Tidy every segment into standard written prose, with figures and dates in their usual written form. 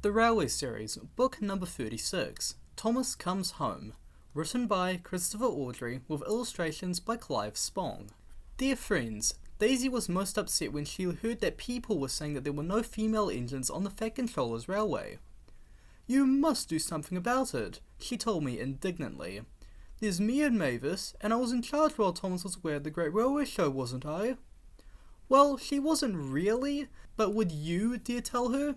The Railway Series, book number 36, Thomas Comes Home, written by Christopher Audrey with illustrations by Clive Spong. Dear friends, Daisy was most upset when she heard that people were saying that there were no female engines on the Fat Controller's railway. You must do something about it, she told me indignantly. There's me and Mavis, and I was in charge while Thomas was away at the Great Railway Show, wasn't I? Well, she wasn't really, but would you dare tell her?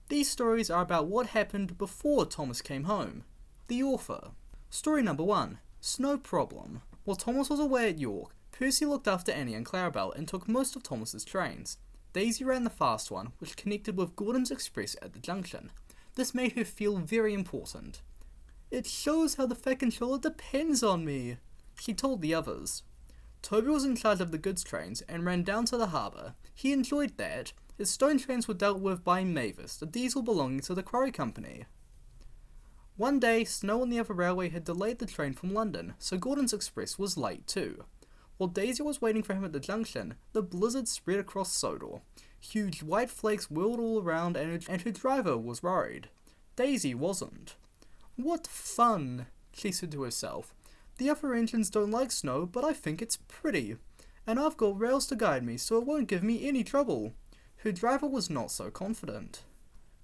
These stories are about what happened before Thomas came home. The author. Story number 1. Snow Problem. While Thomas was away at York, Percy looked after Annie and Clarabelle and took most of Thomas's trains. Daisy ran the fast one, which connected with Gordon's Express at the junction. This made her feel very important. It shows how the Fat Controller depends on me, she told the others. Toby was in charge of the goods trains and ran down to the harbour. He enjoyed that. His stone trains were dealt with by Mavis, the diesel belonging to the Quarry Company. One day, snow on the other railway had delayed the train from London, so Gordon's Express was late too. While Daisy was waiting for him at the junction, the blizzard spread across Sodor. Huge white flakes whirled all around and her driver was worried. Daisy wasn't. What fun, she said to herself. The other engines don't like snow, but I think it's pretty. And I've got rails to guide me, so it won't give me any trouble. Her driver was not so confident.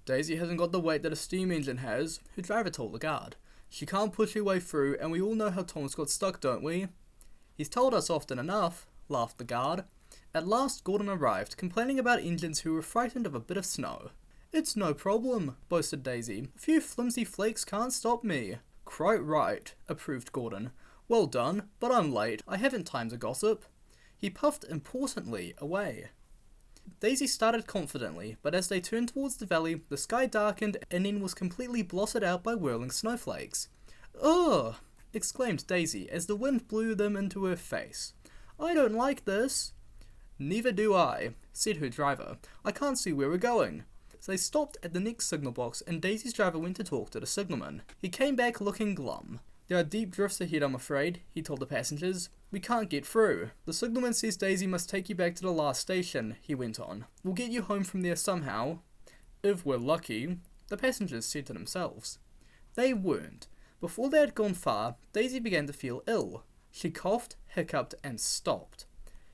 Daisy hasn't got the weight that a steam engine has, her driver told the guard. She can't push her way through, and we all know how Thomas got stuck, don't we? He's told us often enough, laughed the guard. At last Gordon arrived, complaining about engines who were frightened of a bit of snow. It's no problem, boasted Daisy. A few flimsy flakes can't stop me. Quite right, approved Gordon. Well done, but I'm late. I haven't time to gossip. He puffed importantly away. Daisy started confidently, but as they turned towards the valley, the sky darkened and then was completely blotted out by whirling snowflakes. Ugh! Exclaimed Daisy as the wind blew them into her face. I don't like this. Neither do I, said her driver. I can't see where we're going. So they stopped at the next signal box and Daisy's driver went to talk to the signalman. He came back looking glum. There are deep drifts ahead, I'm afraid, he told the passengers. We can't get through. The signalman says Daisy must take you back to the last station, he went on. We'll get you home from there somehow. If we're lucky, the passengers said to themselves. They weren't. Before they had gone far, Daisy began to feel ill. She coughed, hiccuped, and stopped.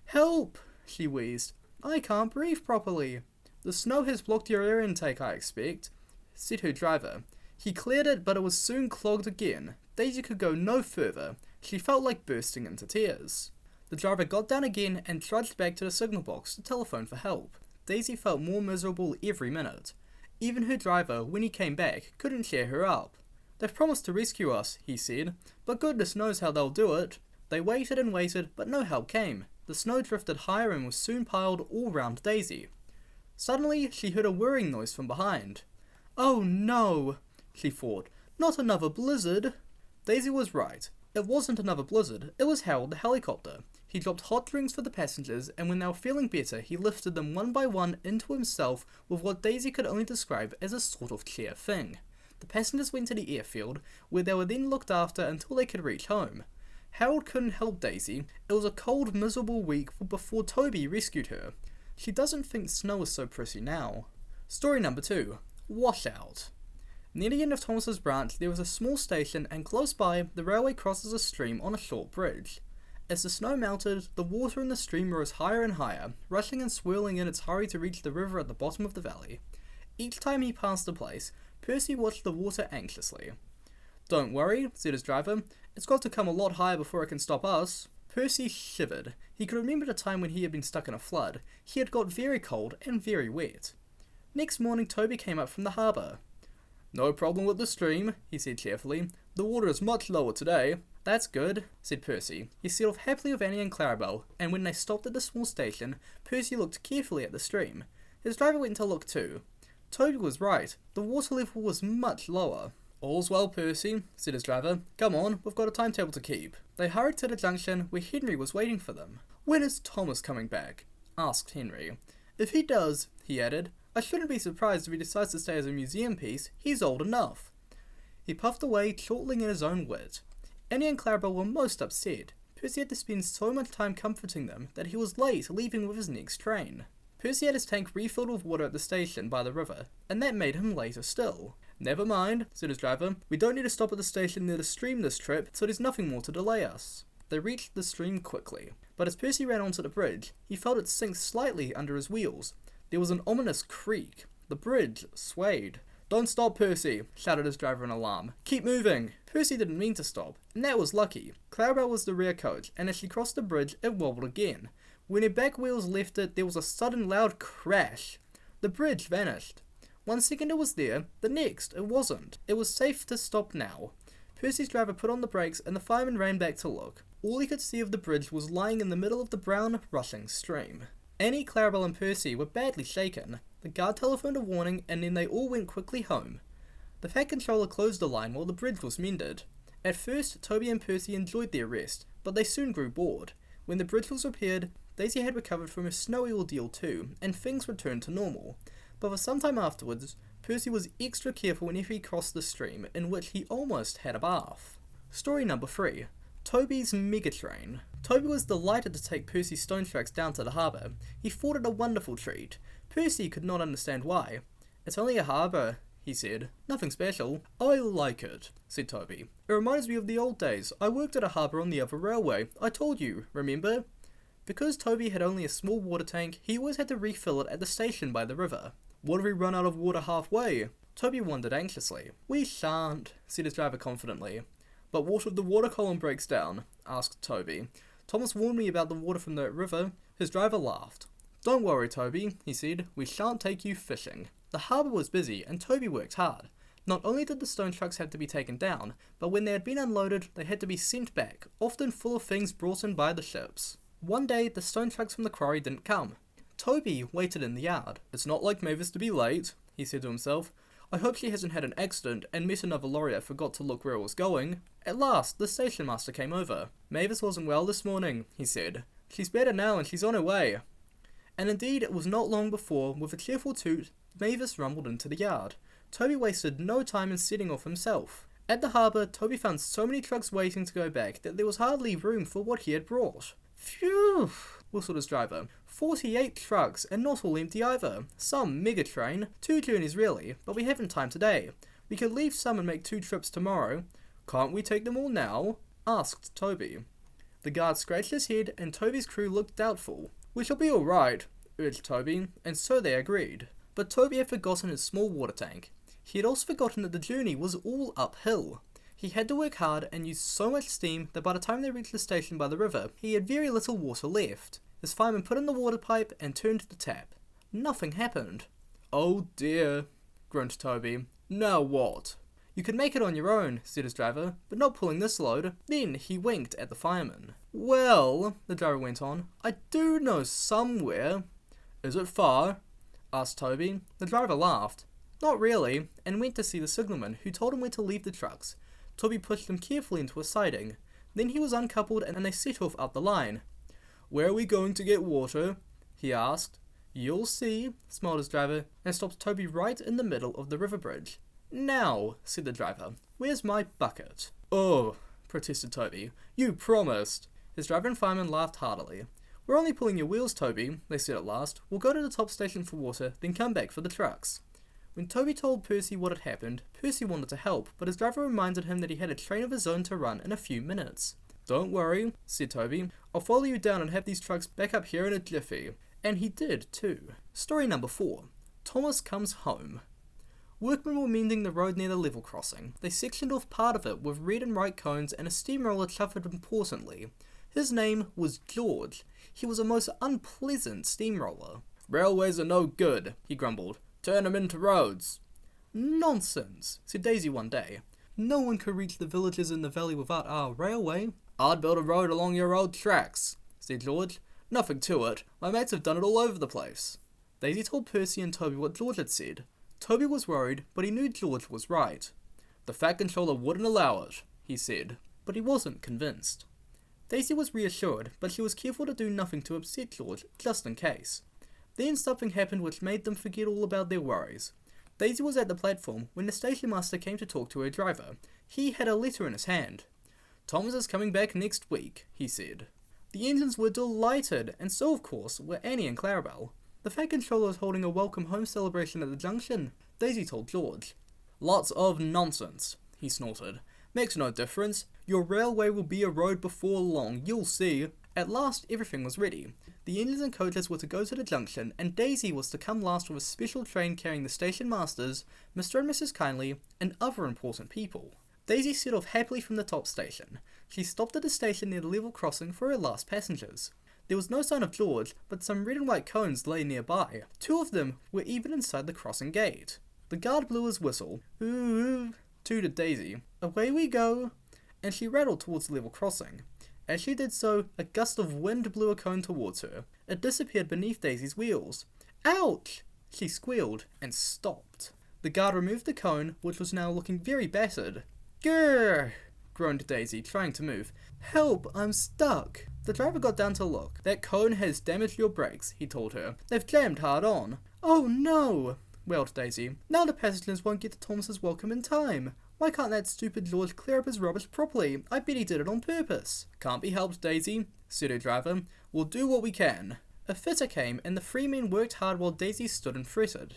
Help! She wheezed. I can't breathe properly. The snow has blocked your air intake, I expect, said her driver. He cleared it, but it was soon clogged again. Daisy could go no further. She felt like bursting into tears. The driver got down again and trudged back to the signal box to telephone for help. Daisy felt more miserable every minute. Even her driver, when he came back, couldn't cheer her up. They've promised to rescue us, he said, but goodness knows how they'll do it. They waited and waited, but no help came. The snow drifted higher and was soon piled all round Daisy. Suddenly, she heard a whirring noise from behind. Oh no, she thought, not another blizzard. Daisy was right. It wasn't another blizzard, it was Harold the helicopter. He dropped hot drinks for the passengers, and when they were feeling better, he lifted them one by one into himself with what Daisy could only describe as a sort of chair thing. The passengers went to the airfield, where they were then looked after until they could reach home. Harold couldn't help Daisy. It was a cold, miserable week before Toby rescued her. She doesn't think snow is so pretty now. Story number 2. Washout. Near the end of Thomas's branch there was a small station, and close by the railway crosses a stream on a short bridge. As the snow melted, the water in the stream rose higher and higher, rushing and swirling in its hurry to reach the river at the bottom of the valley. Each time he passed the place, Percy watched the water anxiously. Don't worry, said his driver. It's got to come a lot higher before it can stop us. Percy shivered. He could remember the time when he had been stuck in a flood. He had got very cold and very wet. Next morning Toby came up from the harbour. No problem with the stream, he said cheerfully. The water is much lower today. That's good, said Percy. He set off happily with Annie and Clarabelle, and when they stopped at the small station, Percy looked carefully at the stream. His driver went to look too. Toby was right. The water level was much lower. All's well, Percy, said his driver. Come on, we've got a timetable to keep. They hurried to the junction where Henry was waiting for them. When is Thomas coming back? Asked Henry. If he does, he added, I shouldn't be surprised if he decides to stay as a museum piece. He's old enough. He puffed away, chortling in his own wit. Annie and Clarabelle were most upset. Percy had to spend so much time comforting them that he was late, leaving with his next train. Percy had his tank refilled with water at the station by the river, and that made him later still. "Never mind," said his driver. "We don't need to stop at the station near the stream this trip, so there's nothing more to delay us." They reached the stream quickly, but as Percy ran onto the bridge, he felt it sink slightly under his wheels. There was an ominous creak. The bridge swayed. "Don't stop, Percy," shouted his driver in alarm. "Keep moving." Percy didn't mean to stop, and that was lucky. Clarabelle was the rear coach, and as she crossed the bridge, it wobbled again. When her back wheels left it, there was a sudden loud crash. The bridge vanished. 1 second it was there, the next it wasn't. It was safe to stop now. Percy's driver put on the brakes, and the fireman ran back to look. All he could see of the bridge was lying in the middle of the brown, rushing stream. Annie, Clarabelle and Percy were badly shaken. The guard telephoned a warning, and then they all went quickly home. The Fat Controller closed the line while the bridge was mended. At first, Toby and Percy enjoyed their rest, but they soon grew bored. When the bridge was repaired, Daisy had recovered from her snowy ordeal too, and things returned to normal. But for some time afterwards, Percy was extra careful whenever he crossed the stream, in which he almost had a bath. Story number 3. Toby's Megatrain. Toby was delighted to take Percy's stone tracks down to the harbour. He thought it a wonderful treat. Percy could not understand why. "It's only a harbour," he said. "Nothing special." "I like it," said Toby. "It reminds me of the old days. I worked at a harbour on the other railway. I told you, remember?" Because Toby had only a small water tank, he always had to refill it at the station by the river. "What if we run out of water halfway?" Toby wondered anxiously. "We shan't," said his driver confidently. "But what if the water column breaks down?" asked Toby. "Thomas warned me about the water from the river." His driver laughed. "Don't worry, Toby," he said. "We shan't take you fishing." The harbour was busy, and Toby worked hard. Not only did the stone trucks have to be taken down, but when they had been unloaded, they had to be sent back, often full of things brought in by the ships. One day, the stone trucks from the quarry didn't come. Toby waited in the yard. "It's not like Mavis to be late," he said to himself. "I hope she hasn't had an accident and met another lorry that forgot to look where it was going." At last, the station master came over. "Mavis wasn't well this morning," he said. "She's better now and she's on her way." And indeed, it was not long before, with a cheerful toot, Mavis rumbled into the yard. Toby wasted no time in setting off himself. At the harbour, Toby found so many trucks waiting to go back that there was hardly room for what he had brought. "Phew," whistled his driver. 48 trucks, and not all empty either. Some mega train. 2 journeys really, but we haven't time today. We could leave some and make 2 trips tomorrow." "Can't we take them all now?" asked Toby. The guard scratched his head, and Toby's crew looked doubtful. "We shall be alright," urged Toby, and so they agreed. But Toby had forgotten his small water tank. He had also forgotten that the journey was all uphill. He had to work hard and used so much steam that by the time they reached the station by the river, he had very little water left. His fireman put in the water pipe and turned the tap. Nothing happened. "Oh dear," groaned Toby. "Now what?" "You can make it on your own," said his driver, "but not pulling this load." Then he winked at the fireman. "Well," the driver went on, "I do know somewhere." "Is it far?" asked Toby. The driver laughed. "Not really," and went to see the signalman, who told him where to leave the trucks. Toby pushed them carefully into a siding. Then he was uncoupled and they set off up the line. "Where are we going to get water?" he asked. "You'll see," smiled his driver, and stopped Toby right in the middle of the river bridge. "Now," said the driver, "where's my bucket?" "Oh," protested Toby, "you promised." His driver and fireman laughed heartily. "We're only pulling your wheels, Toby," they said at last. "We'll go to the top station for water, then come back for the trucks." When Toby told Percy what had happened, Percy wanted to help, but his driver reminded him that he had a train of his own to run in a few minutes. "Don't worry," said Toby. "I'll follow you down and have these trucks back up here in a jiffy." And he did too. Story number 4. Thomas comes home. Workmen were mending the road near the level crossing. They sectioned off part of it with red and white cones, and a steamroller chuffed importantly. His name was George. He was a most unpleasant steamroller. "Railways are no good," he grumbled. "Turn them into roads." "Nonsense," said Daisy one day. "No one could reach the villages in the valley without our railway." "I'd build a road along your old tracks," said George. "Nothing to it. My mates have done it all over the place." Daisy told Percy and Toby what George had said. Toby was worried, but he knew George was right. "The Fat Controller wouldn't allow it," he said, but he wasn't convinced. Daisy was reassured, but she was careful to do nothing to upset George, just in case. Then something happened which made them forget all about their worries. Daisy was at the platform when the station master came to talk to her driver. He had a letter in his hand. "Thomas is coming back next week," he said. The engines were delighted, and so of course were Annie and Clarabelle. The Fat Controller was holding a welcome home celebration at the junction, Daisy told George. Lots of nonsense, he snorted. Makes no difference. Your railway will be a road before long, you'll see. At last, everything was ready. The engines and coaches were to go to the junction, and Daisy was to come last with a special train carrying the station masters, Mr. and Mrs. Kindly, and other important people. Daisy set off happily from the top station. She stopped at a station near the level crossing for her last passengers. There was no sign of George, but some red and white cones lay nearby. 2 of them were even inside the crossing gate. The guard blew his whistle. Ooh, tooted Daisy. Away we go. And she rattled towards the level crossing. As she did so, a gust of wind blew a cone towards her. It disappeared beneath Daisy's wheels. Ouch! She squealed and stopped. The guard removed the cone, which was now looking very battered. Grrr! Groaned Daisy, trying to move. Help! I'm stuck! The driver got down to look. That cone has damaged your brakes, he told her. They've jammed hard on. Oh no! Wailed Daisy. Now the passengers won't get to Thomas's welcome in time. Why can't that stupid George clear up his rubbish properly? I bet he did it on purpose. Can't be helped, Daisy, said her driver. We'll do what we can. A fitter came, and the 3 men worked hard while Daisy stood and fretted.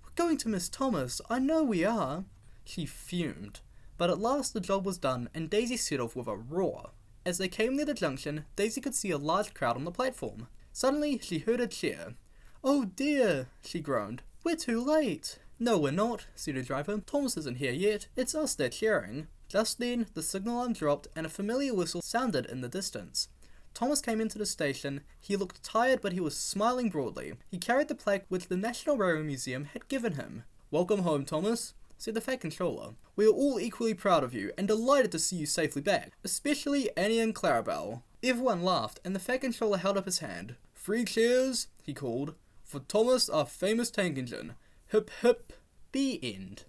We're going to miss Thomas, I know we are. She fumed. But at last the job was done, and Daisy set off with a roar. As they came near the junction, Daisy could see a large crowd on the platform. Suddenly, she heard a cheer. Oh dear, she groaned. We're too late. No, we're not, said her driver. Thomas isn't here yet. It's us they're cheering. Just then, the signal alarm dropped and a familiar whistle sounded in the distance. Thomas came into the station. He looked tired, but he was smiling broadly. He carried the plaque which the National Railway Museum had given him. Welcome home, Thomas, said the Fat Controller. We are all equally proud of you and delighted to see you safely back, especially Annie and Clarabelle. Everyone laughed, and the Fat Controller held up his hand. 3 cheers, he called, for Thomas, our famous tank engine. Hip hip. The end.